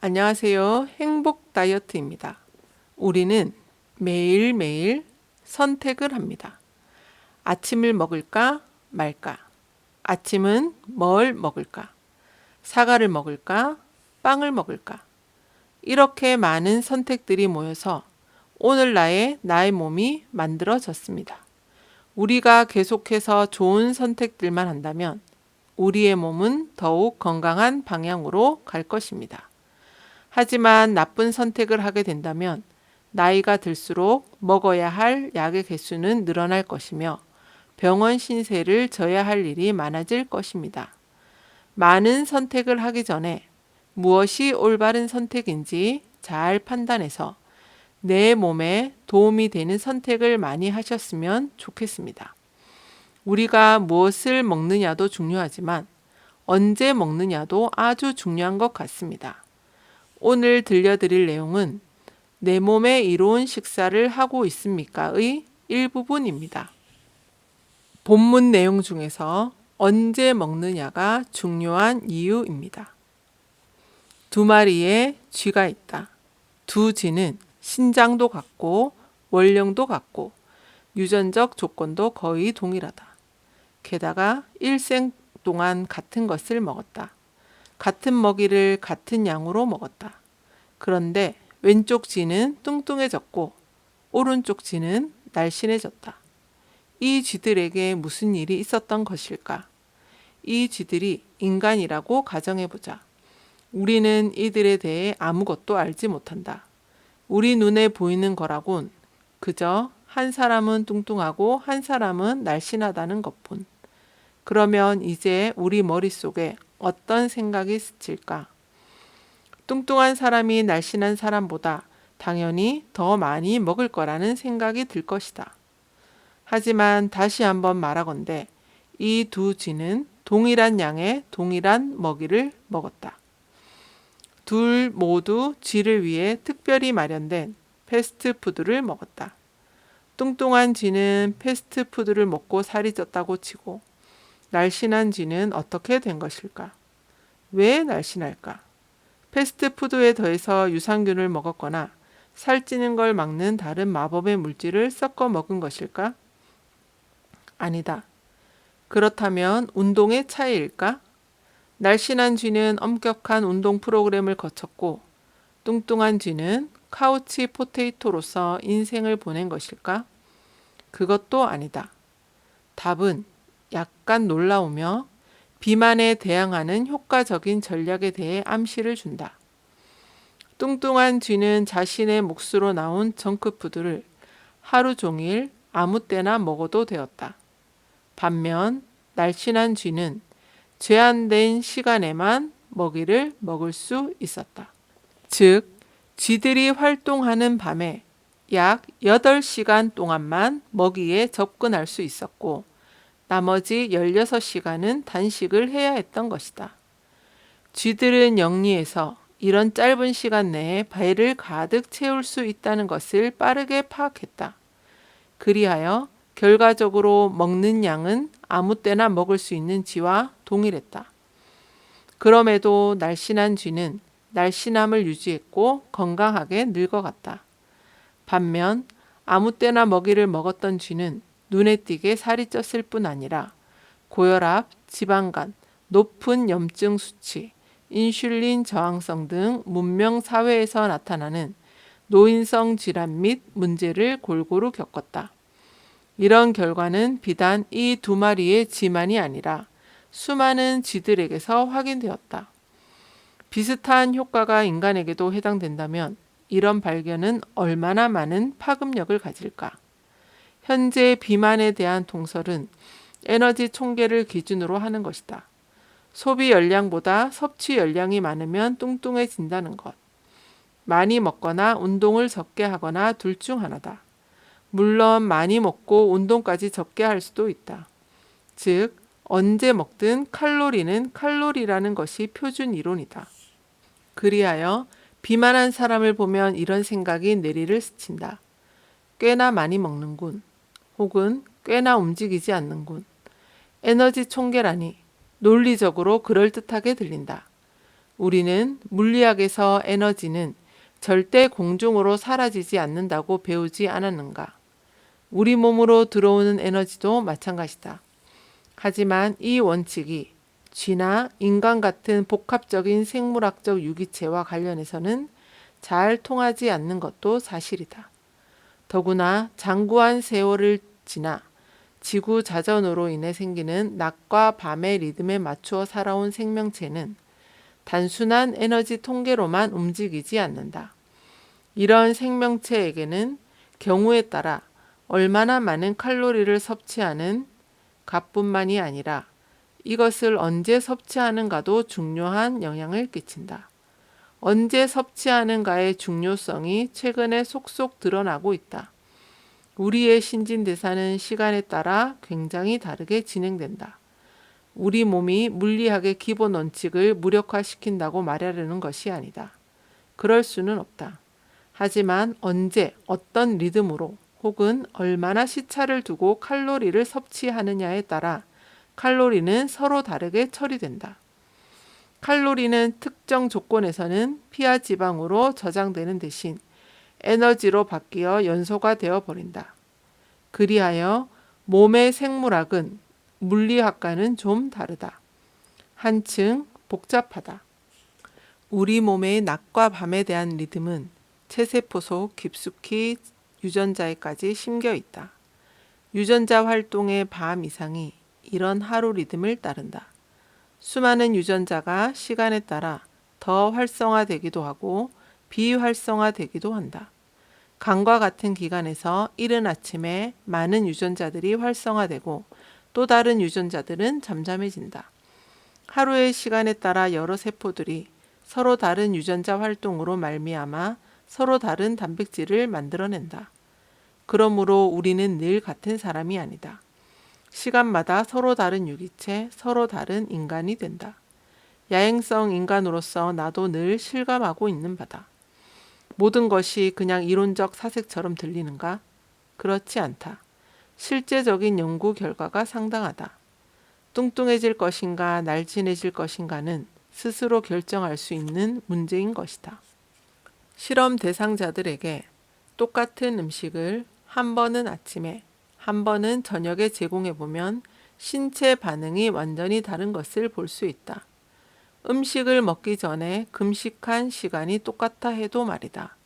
안녕하세요. 행복 다이어트입니다. 우리는 매일매일 선택을 합니다. 아침을 먹을까 말까? 아침은 뭘 먹을까? 사과를 먹을까? 빵을 먹을까? 이렇게 많은 선택들이 모여서 오늘 나의 몸이 만들어졌습니다. 우리가 계속해서 좋은 선택들만 한다면 우리의 몸은 더욱 건강한 방향으로 갈 것입니다. 하지만 나쁜 선택을 하게 된다면 나이가 들수록 먹어야 할 약의 개수는 늘어날 것이며 병원 신세를 져야 할 일이 많아질 것입니다. 많은 선택을 하기 전에 무엇이 올바른 선택인지 잘 판단해서 내 몸에 도움이 되는 선택을 많이 하셨으면 좋겠습니다. 우리가 무엇을 먹느냐도 중요하지만 언제 먹느냐도 아주 중요한 것 같습니다. 오늘 들려드릴 내용은 내 몸에 이로운 식사를 하고 있습니까?의 일부분입니다. 본문 내용 중에서 언제 먹느냐가 중요한 이유입니다. 두 마리의 쥐가 있다. 두 쥐는 신장도 같고 원령도 같고 유전적 조건도 거의 동일하다. 게다가 일생 동안 같은 것을 먹었다. 같은 먹이를 같은 양으로 먹었다. 그런데 왼쪽 쥐는 뚱뚱해졌고 오른쪽 쥐는 날씬해졌다. 이 쥐들에게 무슨 일이 있었던 것일까? 이 쥐들이 인간이라고 가정해보자. 우리는 이들에 대해 아무것도 알지 못한다. 우리 눈에 보이는 거라곤 그저 한 사람은 뚱뚱하고 한 사람은 날씬하다는 것뿐. 그러면 이제 우리 머릿속에 어떤 생각이 스칠까? 뚱뚱한 사람이 날씬한 사람보다 당연히 더 많이 먹을 거라는 생각이 들 것이다. 하지만 다시 한번 말하건대 이 두 쥐는 동일한 양의 동일한 먹이를 먹었다. 둘 모두 쥐를 위해 특별히 마련된 패스트푸드를 먹었다. 뚱뚱한 쥐는 패스트푸드를 먹고 살이 쪘다고 치고 날씬한 쥐는 어떻게 된 것일까? 왜 날씬할까? 패스트푸드에 더해서 유산균을 먹었거나 살찌는 걸 막는 다른 마법의 물질을 섞어 먹은 것일까? 아니다. 그렇다면 운동의 차이일까? 날씬한 쥐는 엄격한 운동 프로그램을 거쳤고 뚱뚱한 쥐는 카우치 포테이토로서 인생을 보낸 것일까? 그것도 아니다. 답은 약간 놀라우며 비만에 대항하는 효과적인 전략에 대해 암시를 준다. 뚱뚱한 쥐는 자신의 몫으로 나온 정크푸드를 하루 종일 아무 때나 먹어도 되었다. 반면 날씬한 쥐는 제한된 시간에만 먹이를 먹을 수 있었다. 즉, 쥐들이 활동하는 밤에 약 8시간 동안만 먹이에 접근할 수 있었고 나머지 16시간은 단식을 해야 했던 것이다. 쥐들은 영리해서 이런 짧은 시간 내에 배를 가득 채울 수 있다는 것을 빠르게 파악했다. 그리하여 결과적으로 먹는 양은 아무 때나 먹을 수 있는 쥐와 동일했다. 그럼에도 날씬한 쥐는 날씬함을 유지했고 건강하게 늙어갔다. 반면 아무 때나 먹이를 먹었던 쥐는 눈에 띄게 살이 쪘을 뿐 아니라 고혈압, 지방간, 높은 염증 수치, 인슐린 저항성 등 문명 사회에서 나타나는 노인성 질환 및 문제를 골고루 겪었다. 이런 결과는 비단 이 두 마리의 쥐만이 아니라 수많은 쥐들에게서 확인되었다. 비슷한 효과가 인간에게도 해당된다면 이런 발견은 얼마나 많은 파급력을 가질까? 현재 비만에 대한 통설은 에너지 총계를 기준으로 하는 것이다. 소비 열량보다 섭취 열량이 많으면 뚱뚱해진다는 것. 많이 먹거나 운동을 적게 하거나 둘 중 하나다. 물론 많이 먹고 운동까지 적게 할 수도 있다. 즉, 언제 먹든 칼로리는 칼로리라는 것이 표준 이론이다. 그리하여 비만한 사람을 보면 이런 생각이 뇌리를 스친다. 꽤나 많이 먹는군. 혹은 꽤나 움직이지 않는군. 에너지 총계라니 논리적으로 그럴듯하게 들린다. 우리는 물리학에서 에너지는 절대 공중으로 사라지지 않는다고 배우지 않았는가? 우리 몸으로 들어오는 에너지도 마찬가지다. 하지만 이 원칙이 쥐나 인간 같은 복합적인 생물학적 유기체와 관련해서는 잘 통하지 않는 것도 사실이다. 더구나 장구한 세월을 지나 지구 자전으로 인해 생기는 낮과 밤의 리듬에 맞추어 살아온 생명체는 단순한 에너지 통계로만 움직이지 않는다. 이런 생명체에게는 경우에 따라 얼마나 많은 칼로리를 섭취하는 값뿐만이 아니라 이것을 언제 섭취하는가도 중요한 영향을 끼친다. 언제 섭취하는가의 중요성이 최근에 속속 드러나고 있다. 우리의 신진대사는 시간에 따라 굉장히 다르게 진행된다. 우리 몸이 물리학의 기본 원칙을 무력화시킨다고 말하려는 것이 아니다. 그럴 수는 없다. 하지만 언제, 어떤 리듬으로 혹은 얼마나 시차를 두고 칼로리를 섭취하느냐에 따라 칼로리는 서로 다르게 처리된다. 칼로리는 특정 조건에서는 피하 지방으로 저장되는 대신 에너지로 바뀌어 연소가 되어 버린다. 그리하여 몸의 생물학은 물리학과는 좀 다르다. 한층 복잡하다. 우리 몸의 낮과 밤에 대한 리듬은 체세포 속 깊숙이 유전자에까지 심겨 있다. 유전자 활동의 밤 이상이 이런 하루 리듬을 따른다. 수많은 유전자가 시간에 따라 더 활성화되기도 하고 비활성화되기도 한다. 간과 같은 기관에서 이른 아침에 많은 유전자들이 활성화되고 또 다른 유전자들은 잠잠해진다. 하루의 시간에 따라 여러 세포들이 서로 다른 유전자 활동으로 말미암아 서로 다른 단백질을 만들어낸다. 그러므로 우리는 늘 같은 사람이 아니다. 시간마다 서로 다른 유기체, 서로 다른 인간이 된다. 야행성 인간으로서 나도 늘 실감하고 있는 바다. 모든 것이 그냥 이론적 사색처럼 들리는가? 그렇지 않다. 실제적인 연구 결과가 상당하다. 뚱뚱해질 것인가 날씬해질 것인가는 스스로 결정할 수 있는 문제인 것이다. 실험 대상자들에게 똑같은 음식을 한 번은 아침에, 한 번은 저녁에 제공해 보면 신체 반응이 완전히 다른 것을 볼 수 있다. 음식을 먹기 전에 금식한 시간이 똑같아 해도 말이다.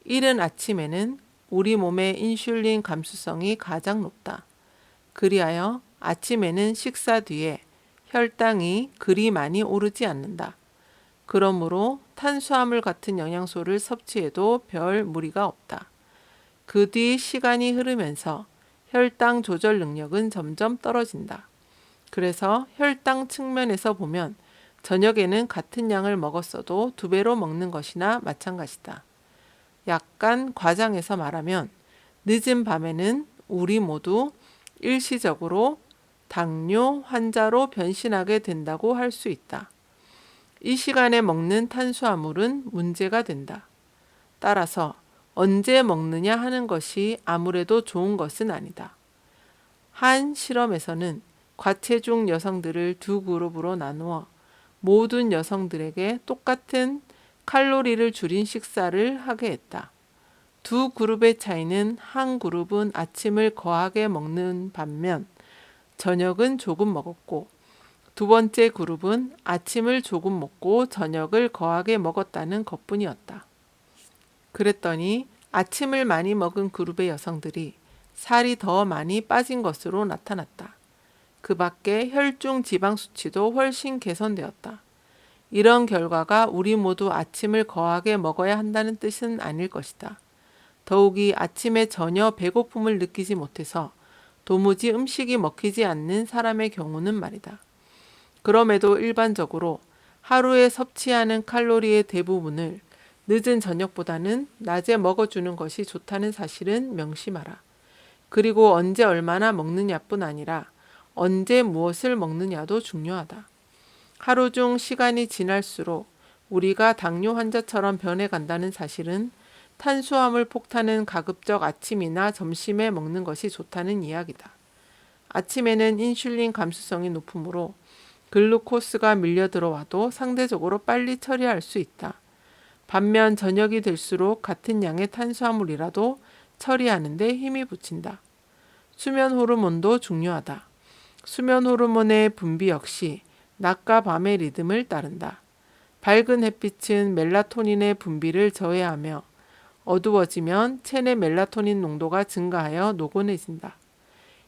이른 아침에는 우리 몸의 인슐린 감수성이 가장 높다. 그리하여 아침에는 식사 뒤에 혈당이 그리 많이 오르지 않는다. 그러므로 탄수화물 같은 영양소를 섭취해도 별 무리가 없다. 그 뒤 시간이 흐르면서 혈당 조절 능력은 점점 떨어진다. 그래서 혈당 측면에서 보면 저녁에는 같은 양을 먹었어도 2배로 먹는 것이나 마찬가지다. 약간 과장해서 말하면 늦은 밤에는 우리 모두 일시적으로 당뇨 환자로 변신하게 된다고 할 수 있다. 이 시간에 먹는 탄수화물은 문제가 된다. 따라서 언제 먹느냐 하는 것이 아무래도 좋은 것은 아니다. 한 실험에서는 과체중 여성들을 2그룹으로 나누어 모든 여성들에게 똑같은 칼로리를 줄인 식사를 하게 했다. 2그룹의 차이는 한 그룹은 아침을 거하게 먹는 반면 저녁은 조금 먹었고 2번째 그룹은 아침을 조금 먹고 저녁을 거하게 먹었다는 것뿐이었다. 그랬더니 아침을 많이 먹은 그룹의 여성들이 살이 더 많이 빠진 것으로 나타났다. 그 밖에 혈중 지방 수치도 훨씬 개선되었다. 이런 결과가 우리 모두 아침을 거하게 먹어야 한다는 뜻은 아닐 것이다. 더욱이 아침에 전혀 배고픔을 느끼지 못해서 도무지 음식이 먹히지 않는 사람의 경우는 말이다. 그럼에도 일반적으로 하루에 섭취하는 칼로리의 대부분을 늦은 저녁보다는 낮에 먹어주는 것이 좋다는 사실은 명심하라. 그리고 언제 얼마나 먹느냐뿐 아니라 언제 무엇을 먹느냐도 중요하다. 하루 중 시간이 지날수록 우리가 당뇨 환자처럼 변해간다는 사실은 탄수화물 폭탄은 가급적 아침이나 점심에 먹는 것이 좋다는 이야기다. 아침에는 인슐린 감수성이 높으므로 글루코스가 밀려 들어와도 상대적으로 빨리 처리할 수 있다. 반면 저녁이 될수록 같은 양의 탄수화물이라도 처리하는 데 힘이 붙인다. 수면 호르몬도 중요하다. 수면 호르몬의 분비 역시 낮과 밤의 리듬을 따른다. 밝은 햇빛은 멜라토닌의 분비를 저해하며 어두워지면 체내 멜라토닌 농도가 증가하여 노곤해진다.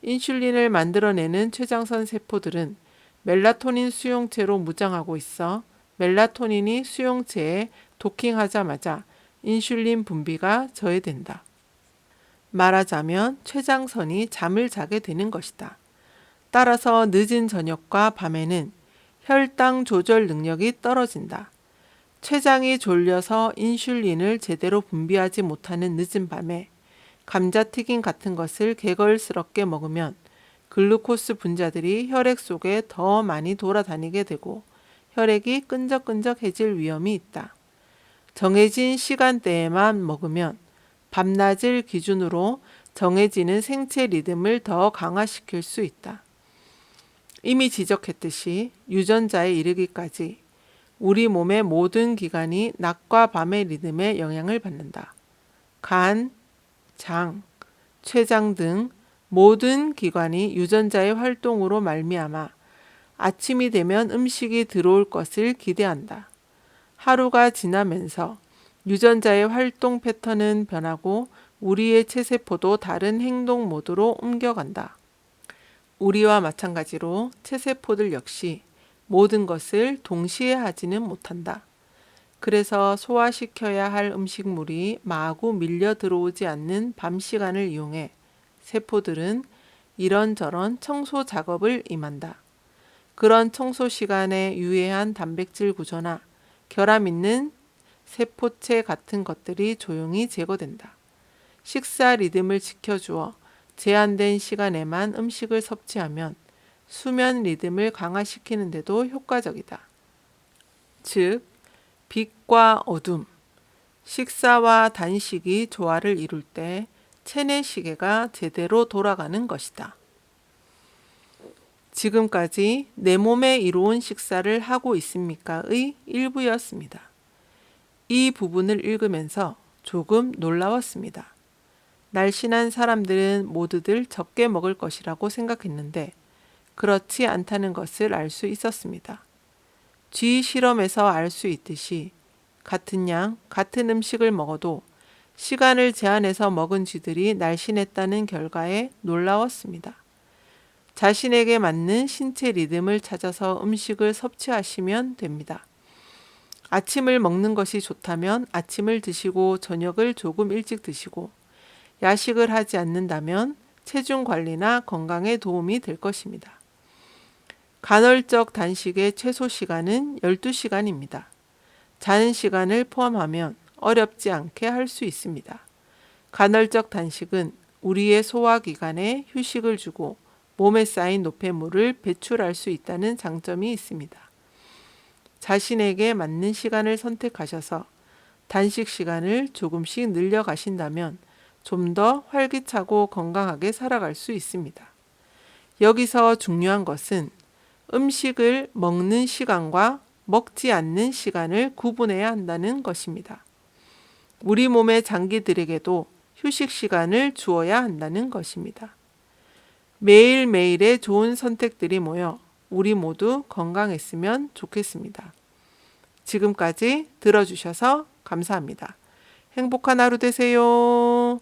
인슐린을 만들어내는 췌장선 세포들은 멜라토닌 수용체로 무장하고 있어 멜라토닌이 수용체에 도킹하자마자 인슐린 분비가 저해된다. 말하자면 췌장선이 잠을 자게 되는 것이다. 따라서 늦은 저녁과 밤에는 혈당 조절 능력이 떨어진다. 췌장이 졸려서 인슐린을 제대로 분비하지 못하는 늦은 밤에 감자튀김 같은 것을 개걸스럽게 먹으면 글루코스 분자들이 혈액 속에 더 많이 돌아다니게 되고 혈액이 끈적끈적해질 위험이 있다. 정해진 시간대에만 먹으면 밤낮을 기준으로 정해지는 생체 리듬을 더 강화시킬 수 있다. 이미 지적했듯이 유전자에 이르기까지 우리 몸의 모든 기관이 낮과 밤의 리듬에 영향을 받는다. 간, 장, 췌장 등 모든 기관이 유전자의 활동으로 말미암아 아침이 되면 음식이 들어올 것을 기대한다. 하루가 지나면서 유전자의 활동 패턴은 변하고 우리의 체세포도 다른 행동 모드로 옮겨간다. 우리와 마찬가지로 체세포들 역시 모든 것을 동시에 하지는 못한다. 그래서 소화시켜야 할 음식물이 마구 밀려 들어오지 않는 밤 시간을 이용해 세포들은 이런저런 청소 작업을 임한다. 그런 청소 시간에 유해한 단백질 구조나 결함 있는 세포체 같은 것들이 조용히 제거된다. 식사 리듬을 지켜주어 제한된 시간에만 음식을 섭취하면 수면 리듬을 강화시키는 데도 효과적이다. 즉, 빛과 어둠, 식사와 단식이 조화를 이룰 때 체내 시계가 제대로 돌아가는 것이다. 지금까지 내 몸에 이로운 식사를 하고 있습니까?의 일부였습니다. 이 부분을 읽으면서 조금 놀라웠습니다. 날씬한 사람들은 모두들 적게 먹을 것이라고 생각했는데 그렇지 않다는 것을 알 수 있었습니다. 쥐 실험에서 알 수 있듯이 같은 양, 같은 음식을 먹어도 시간을 제한해서 먹은 쥐들이 날씬했다는 결과에 놀라웠습니다. 자신에게 맞는 신체 리듬을 찾아서 음식을 섭취하시면 됩니다. 아침을 먹는 것이 좋다면 아침을 드시고 저녁을 조금 일찍 드시고 야식을 하지 않는다면 체중 관리나 건강에 도움이 될 것입니다. 간헐적 단식의 최소 시간은 12시간입니다. 자는 시간을 포함하면 어렵지 않게 할 수 있습니다. 간헐적 단식은 우리의 소화기관에 휴식을 주고 몸에 쌓인 노폐물을 배출할 수 있다는 장점이 있습니다. 자신에게 맞는 시간을 선택하셔서 단식 시간을 조금씩 늘려가신다면 좀 더 활기차고 건강하게 살아갈 수 있습니다. 여기서 중요한 것은 음식을 먹는 시간과 먹지 않는 시간을 구분해야 한다는 것입니다. 우리 몸의 장기들에게도 휴식 시간을 주어야 한다는 것입니다. 매일매일의 좋은 선택들이 모여 우리 모두 건강했으면 좋겠습니다. 지금까지 들어주셔서 감사합니다. 행복한 하루 되세요.